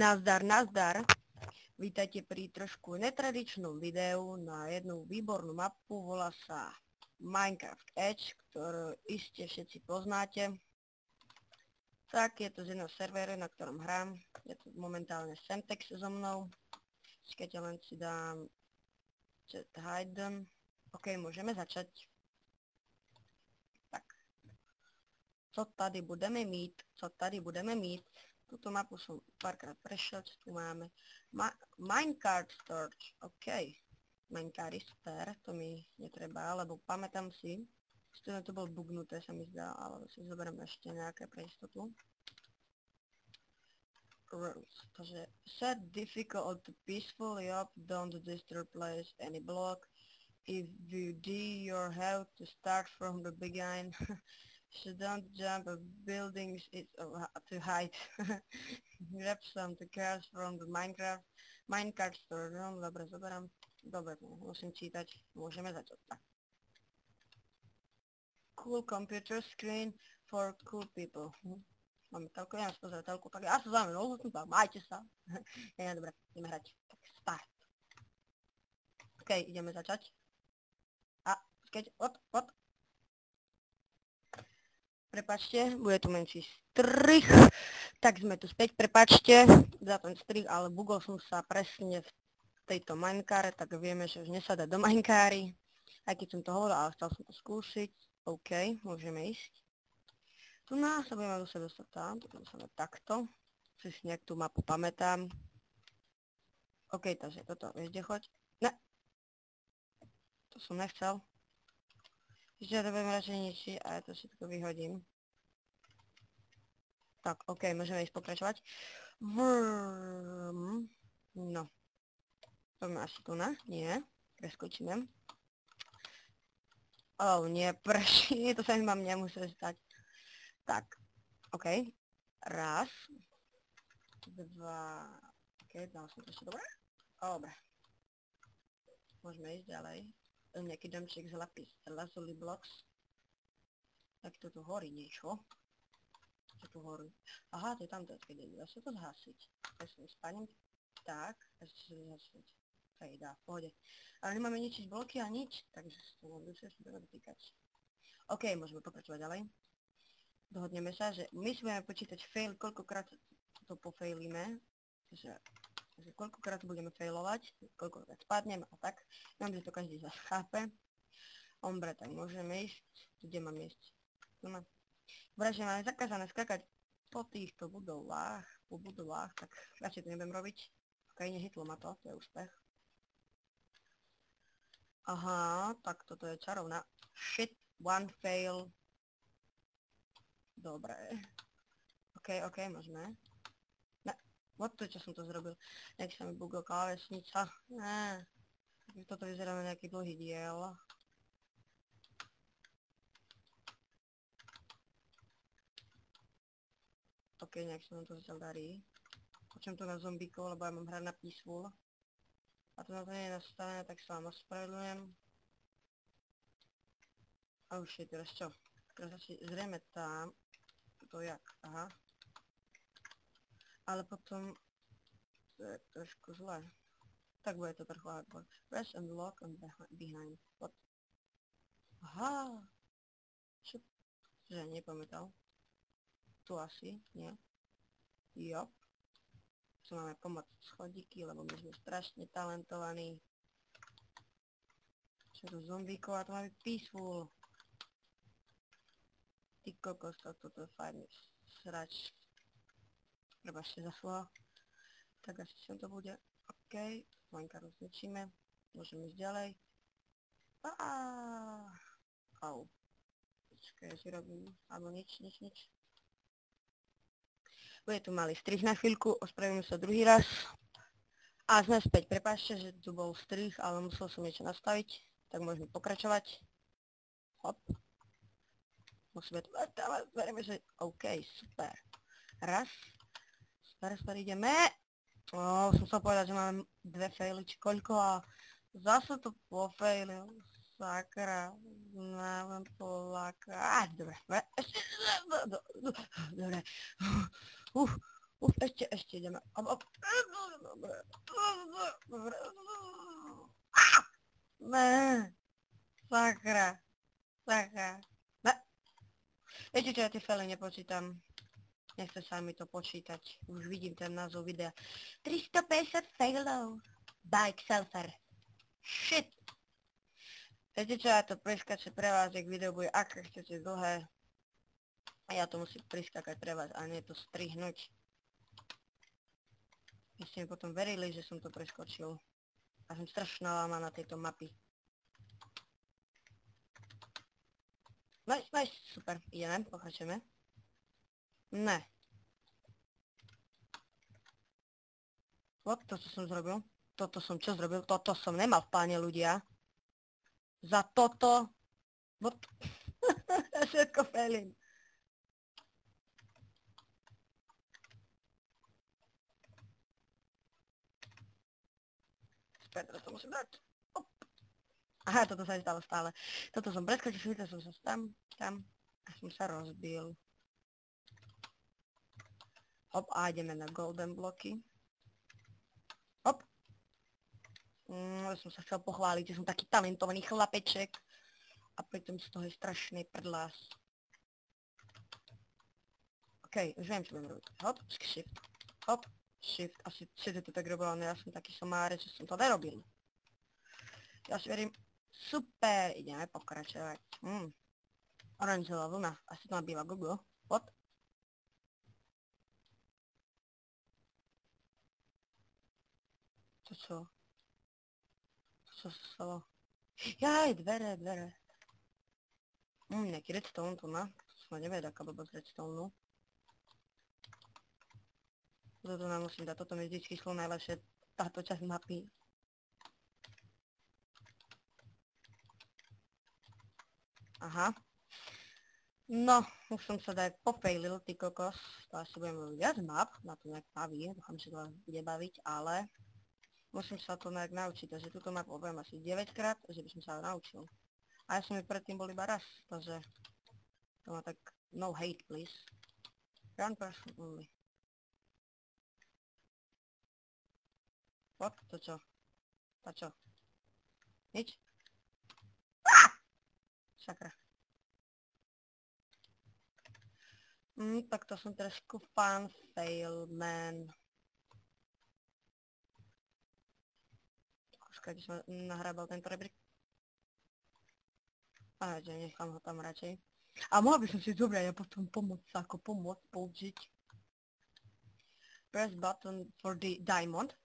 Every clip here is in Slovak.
Nazdar, nazdar. Vítajte pri trošku netradičnom videu na jednu výbornú mapu, volá sa Minecraft Edge, ktorú iste všetci poznáte. Tak je to z jedného serveru, na ktorom hrám. Je to momentálne Semtex so mnou. Čakajte, len si dám chat hidden. OK, môžeme začať. Tak. Co tady budeme mít? Túto mapu som párkrát prešiel, čo tu máme. Minecraft Storage, OK. Minecraft je super, to mi netreba, lebo pamätám si, že to bolo bugnuté, sa mi zdá, ale si zoberiem ešte nejaké pre istotu. Takže set difficult to peacefully up, don't disturb place any block. If you do, you have to start from the beginning. So don't jump at buildings, it's to hide. Grab some the cards from the Minecraft store. No, dobre, zoberám. Dobre, musím čítať. Môžeme začať. Tak. Cool computer screen for cool people. Máme telku, ja mám telku, tak ja sa s vami rozhodnúť, majte sa. Nie, dobre, ideme hrať. Tak, start. OK, ideme začať. A, počkajte, od. Prepačte, bude tu menší strich. Tak sme tu späť, prepačte za ten strich, ale bugol som sa presne v tejto Minecraft, tak vieme, že už nesadá do Minecraft. Aj keď som to hovoril, ale chcel som to skúsiť. OK, môžeme ísť. Tu nás sa budeme dostať tam, tu dostaneme takto. Si nejak tú mapu pamätám. OK, takže toto, vieš, kde choď? Ne. To som nechcel. Ešte to budem radšej ničiť a ja to všetko vyhodím. Tak, OK, môžeme ísť pokračovať. No. Poďme asi tu na? Nie. Preskočíme. Nie, prší, to sa mi mám nemusí stať. Tak, OK. Raz. Dva. OK, dal som to ešte dobre. Dobre. Môžeme ísť ďalej. Nejaký domček z lazuli blocks. Tak to tu horí niečo. Čo tu horí? Aha, to je tamto, keď dá sa to zhasiť. Ja sa spaním. Tak, ja sa to zhasiť. Tak dá, v pohode. Ale nemáme ničiť bloky a nič, takže sa to môžeme sa dotýkať. OK, môžeme pokračovať ďalej. Dohodneme sa, že my si budeme počítať fail, koľkokrát to pofailíme. Takže koľkokrát budeme failovať, koľkokrát spadneme a tak. Viem, že to každý z vás chápe. Dobre, tak môžeme ísť. Kde mám ísť? Tu mám. Dobre, že máme zakázané skakať po týchto budovách, tak radšej to nebudem robiť. Ok, nehytlo ma to je úspech. Aha, tak toto je čarovná. Shit, one fail. Dobre. OK, môžeme. To, čo som to zrobil. Nejaký sa mi bugol klávesnica. Toto vyzerá na nejaký dlhý diel. OK, nejak sa nám to zatiaľ darí. Počujem to na zombíkov, lebo ja mám hrať na peaceful. A to na to nie je nastavené, tak sa vám ospravedlňujem. A už je teraz čo? Teraz asi zrejme tam. To jak? Aha. Ale potom to je trošku zlé. Tak bude to trochu hardcore. Press and lock and behind. What? Aha. Čo? Že nepamätal. Tu asi, nie? Jo. Tu máme pomoc schodíky, lebo my sme strašne talentovaní. Čo tu zombíkov a to máme peaceful. Ty kokos, toto je fajn srač. Prepačte za slovo. Tak asi sem to bude. OK. Minecraft zničíme. Môžeme ísť ďalej. Au. Počkaj, ja si robím. Alebo nič. Bude tu malý strih na chvíľku. Ospravedlňujem sa druhý raz. A sme späť. Prepáčte, že tu bol strih, ale musel som niečo nastaviť. Tak môžeme pokračovať. Hop. Musíme tu... Veríme, že... OK, super. Raz. Super, ideme. Som sa povedať, že máme dve faily, či koľko a zase to pofailil. Sakra. Mám Poláka. Dobre. Dobre. Ešte ideme. Ne, sakra, sakra. Ne. Viete čo, ja tie faily nepočítam. Nechce sa mi to počítať. Už vidím ten názov videa. 350 failov. Bike Selfer. Shit. Viete čo, ja to preskačem pre vás, ak video bude aké chcete dlhé. A ja to musím priskakať pre vás a nie to strihnúť. Vy ste mi potom verili, že som to preskočil. A som strašná láma na tejto mapy. Nice, nice, super. Ideme, pokračujeme. Ne. Toto som zrobil. Toto som čo zrobil? Toto som nemal v pláne, ľudia. Za toto... Všetko failím. Späť, to musím dať. Aha, toto sa stalo stále. Toto som preskočil, švítol som sa tam a som sa rozbil. Hop, a ideme na golden bloky. Hop. Som sa chcel pochváliť, že som taký talentovaný chlapeček. A pritom z toho je strašný prdlás. OK, už viem, čo budem robiť. Hop, shift. Hop, shift. Asi všetko to tak robilo, ale ja som taký somárec, že som to nerobil. Ja si verím. Super, ideme pokračovať. Oranžová vlna. Asi to nabýva Google. What? To čo? To čo sa stalo? Jaj, dvere. Nejaký redstone tu má. To som nevie, aká blbosť redstone. Toto nám musím dať. Toto mi vždycky šlo najlepšie. Táto časť mapy. Aha. No, už som sa tak pofailil, ty kokos. To asi budem robiť viac map, na to nejak baví, dúfam, že to vás bude baviť, ale musím sa to nejak naučiť, takže túto mapu obajem asi 9 krát, že by som sa naučil. A ja som ju predtým bol iba raz, takže to má tak no hate please. One person only. What? To čo? To čo? Nič? Sakra. Tak to som trošku fan fail, man. Skôr som nahrábal tento rebrík. A že nechám ho tam radšej. A mohol by som si zobrať a potom pomôcť použiť. Press button for the diamond.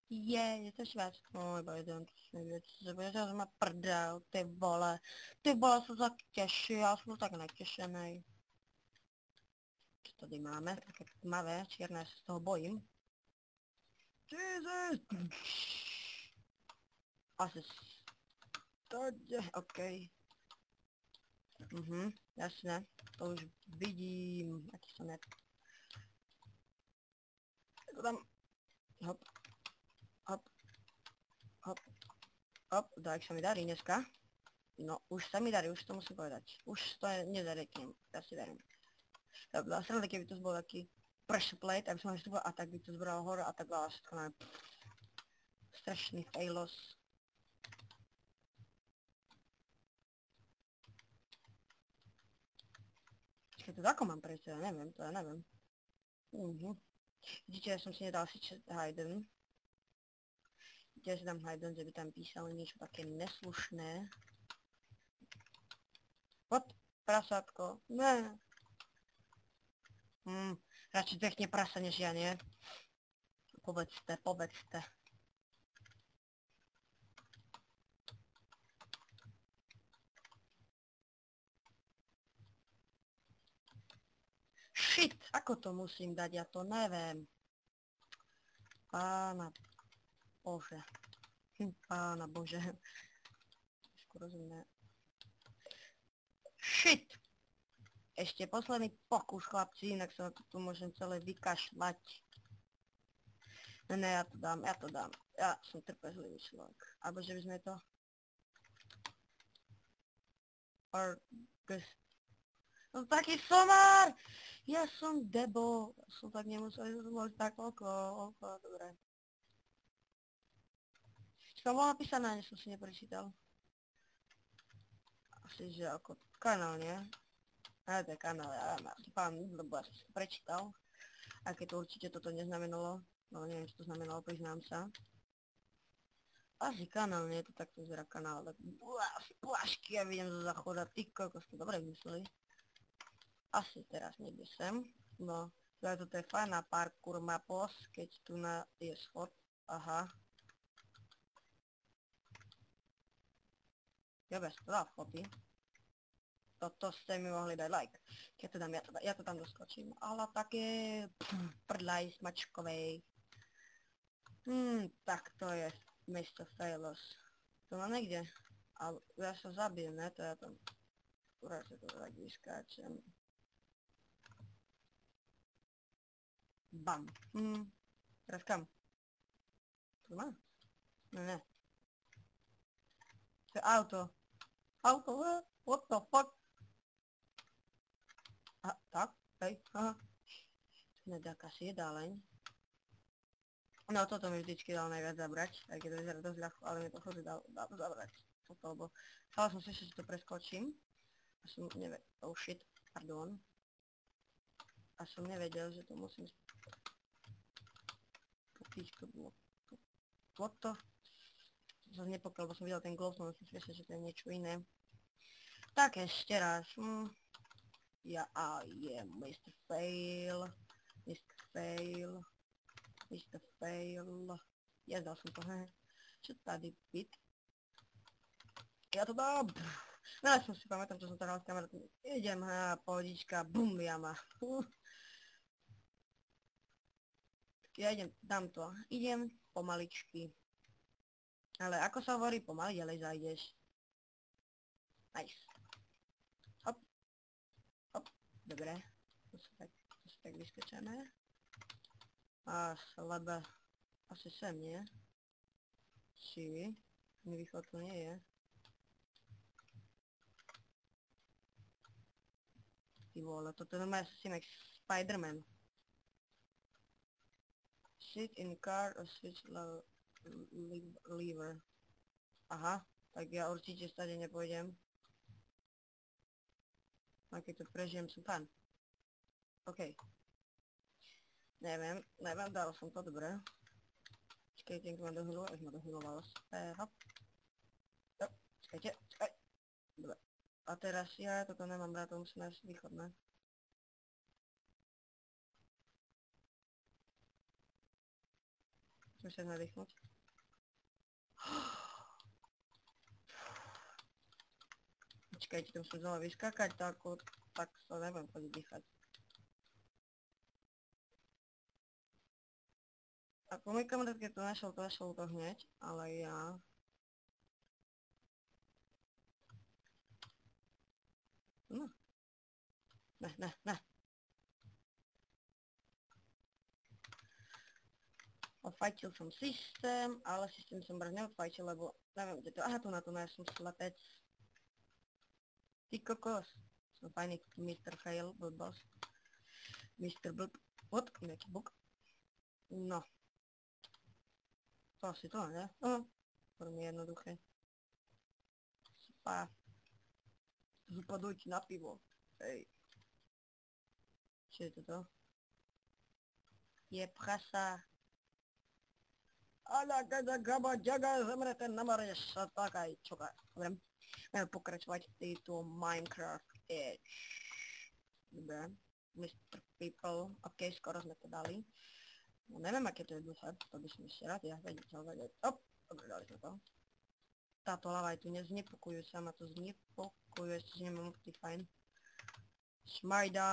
Je to švác. No, iba jeden, to si neviem, že budete ma prdel, ty vole. Ty vole, som tak teší, ja som tak netešenej. Čo tady máme? Také tmavé, čierne, ja sa z toho bojím. Jesus! Asi... okej. Jasne, to už vidím, aký som net. To tam... Hop. Hop, tak sa mi darí dneska. No, už sa mi darí, už to musím povedať. Už to nedarí k ním, ja si verím. Dobra, sranda, keby to bol taký pressure plate, aby som vystupoval a tak by to zbral hore a tak veľa všetko na... Strašný failos. Počkej, to ako mám prejsť, ja neviem, to ja neviem. Vidíte, ja som si nedal si hidden. Vidíte, ja si dám hidden, že by tam písalo niečo také neslušné. What? Prasátko. Ne. Radšej pekne prasa než ja, nie? Povedzte. Shit, ako to musím dať, ja to neviem. Pána Bože. Pána Bože. Trošku rozumné. Shit! Ešte posledný pokus, chlapci, inak sa na to tu môžem celé vykašľať. Ne, ja to dám. Ja som trpezlivý človek. Alebo že by sme to... Som taký somár! Ja som debo. Som tak nemusel, že som bol tak okolo, dobre. Čo tam bolo napísané, ani som si neprečítal. Asi, že ako kanál, nie? A to je kanál, ja si pamätám, lebo ja som si to prečítal. A keď to určite toto neznamenalo, no neviem, čo to znamenalo, priznám sa. Asi kanál, nie, to takto vyzerá kanál, tak asi plášky, ja vidím zo zachoda, ty kokos, to dobre vymysleli. Asi teraz niekde sem, no, toto je fajná parkour mapos, keď tu na je schod, aha. Jebe, to dá foty. Toto ste mi mohli dať like. Keď to dám, ja to tam doskočím, ale také prdlaj smačkovej. Tak to je Mr. Failus. To má niekde. A ja sa zabijem, ne? To ja tam... Kurá sa to tak vyskáčem. Bam. Teraz kam? Tu má? Ne. To je auto. Auto, what the fuck? A, tak, hej, aha. Tu je taká jedáleň. No toto mi vždycky dal najviac zabrať, aj keď to vyzerá dosť ľahko, ale mi to chodí dal zabrať. Toto, lebo chcela som si, že si to preskočím. A som nevedel, oh shit, pardon. A som nevedel, že to musím... To bolo... Toto. Som nepokryl, lebo som videl ten golf, no som si myslel, že to je niečo iné. Tak ešte raz. Ja I am Mr. Fail. Mr. Fail. Mr. Fail. Jazdal som to, he. Čo tady byt? Ja to dám. No ja som si pamätám, čo som to hral s kamarátmi. Idem, pohodička, bum, jama. Ja idem, dám to. Idem pomaličky. Ale ako sa hovorí, pomaly ďalej zajdeš. Nice. Hop. Hop. Dobre. To sa tak vyskočíme. A slaba. Asi sem, nie? Či. Mi východ tu nie je. Ty vole, toto je normálne synek Spider-Man. Sit in car or switch lever. Aha, tak ja určite stade nepôjdem. A keď to prežijem, som fan. OK. Neviem, dal som to, dobre. Čakajte, ak ma dohyloval, už ma dohylovalo. Hop. Hop, čakajte, čakaj. Dobre. A teraz ja toto nemám rád, to musím nájsť východ, ne? Musím sa nadýchnuť. Počkajte, to musím znova vyskakať, tak sa neviem chodiť dýchať. Ako môj kamarát, keď to našiel to hneď, ale ja... No. Ne. Odfajčil som systém, ale systém som brať neodfajčil, lebo neviem, kde to... Aha, tu na to, ja som slepec. Ty kokos. Som fajný Mr. Fail, blbos. Mr. Blb... What? Nejaký bug? No. To asi to, ne? To mi je jednoduché. Spá. Zupadujte na pivo. Hej. Čo je toto? Je prasa. Ale kada gaba jaga zemrete na mare sa takaj čoka. Dobre. Budeme pokračovať v tejto Minecraft Edge. Dobre. Mr. People. OK, skoro sme to dali. No neviem, aké to je dlhé, to by som ešte rád, ja vedel vedieť. Op, dobre, dali sme to. Táto lava je tu znepokojuje sa, ma to znepokojuje, ešte nemám úplne fajn. Šmajda!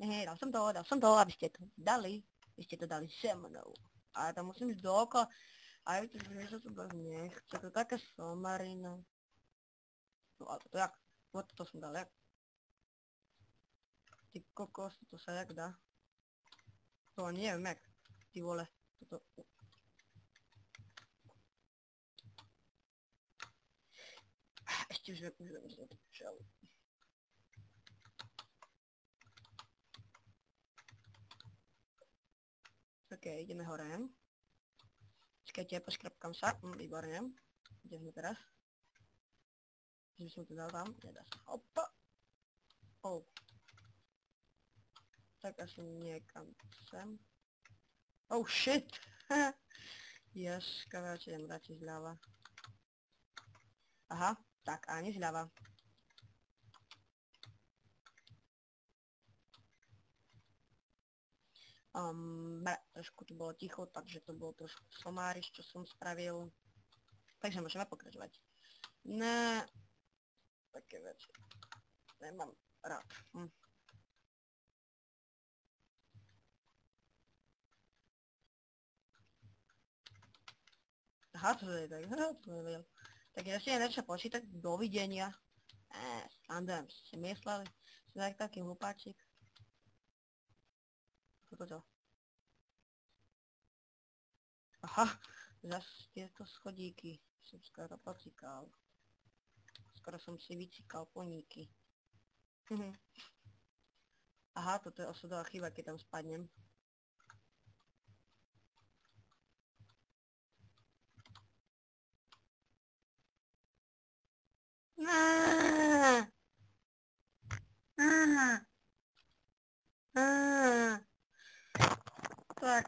Hej, dal som to, aby ste to dali. Vy ste to dali se mnou. Ale tam musím ísť dookola. A ja to sa to bez nechce, to je taká somarina. No ale to jak? To som dal jak? Ty kokos, to sa jak dá? To ani neviem jak. Ty vole, toto... Ešte už viem, že to šel. OK, ideme hore. Počkajte, poškrapkám sa. Výborne. Kde sme teraz? Že by som to dal tam? Nedá sa. Opa! Oh. Tak asi niekam sem. Oh shit! Jaška, idem radšej zľava. Aha, tak ani zľava. Trošku tu bolo ticho, takže to bolo trošku somáriš, čo som spravil. Takže môžeme pokračovať. Ne, také veci nemám rád. Aha, to je tak, to nevedel. Tak ja si niečo počítať, dovidenia. Srandujem, ste mysleli, som taký hlupáčik. Toto. Aha, zase tieto schodíky som skoro pocikal. Skoro som si vycikal poníky. Aha, toto je osudová chyba, keď tam spadnem. Tak.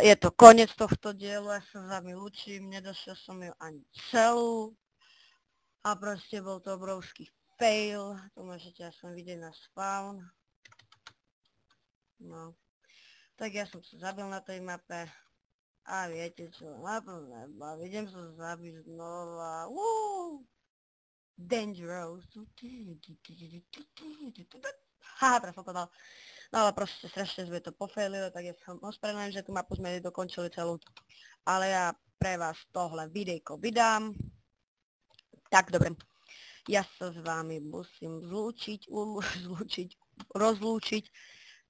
Je to koniec tohto dielu, ja sa s vami ľúčim, nedošiel som ju ani celú. A proste bol to obrovský fail, to môžete aspoň vidieť na spawn. No. Tak ja som sa zabil na tej mape. A viete čo, naplne, idem sa zabiť znova. Dangerous. Haha, prefokal. No ale proste strašne sme to pofailili, tak ja som ospravedlňujem, že tú mapu sme nedokončili celú. Ale ja pre vás tohle videjko vydám. Tak, dobre. Ja sa s vami musím rozlúčiť.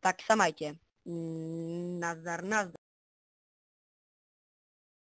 Tak sa majte. Nazdar, nazdar.